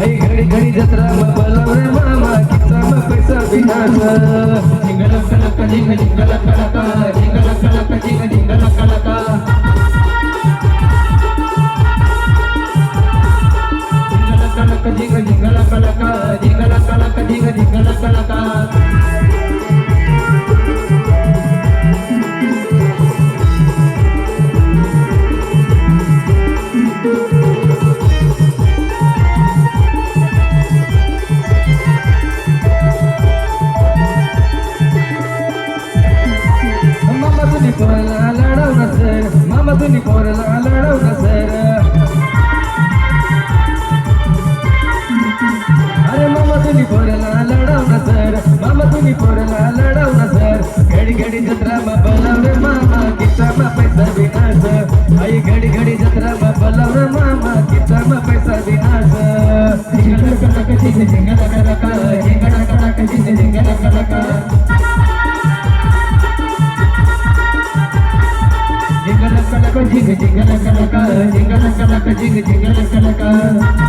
आई घडी घडी जत्रा मग बोलावरे मामा किस्सा मग पैसा विनाश जिंगल कलक जिंग जिंगल कलका जिंगल कलक जिंग जिंगल कलका जिंगल कलक जिंग जिंगल कलका जिंगल कलक जिंग जिंगल कलका पोरला लढवलं सर मामा तुम्ही पोरला लढवलं सर अरे मामा तुम्ही पोरला लढवलं सर मामा तुम्ही पोरला लढवलं सर घडी घडी जत्रा मग बोलावरे मामा किस्सा मग पैसा विनाश आई घडी घडी जत्रा मग बोलावरे मामा किस्सा मग पैसा विनाश जिंगल कलक जिंग जिंगल कलका जिंगल कलक जिंग जिंगल कलका जिंगल कलक जिंग जिंगल कलका जिंगल कलक जिंग जिंगल कलका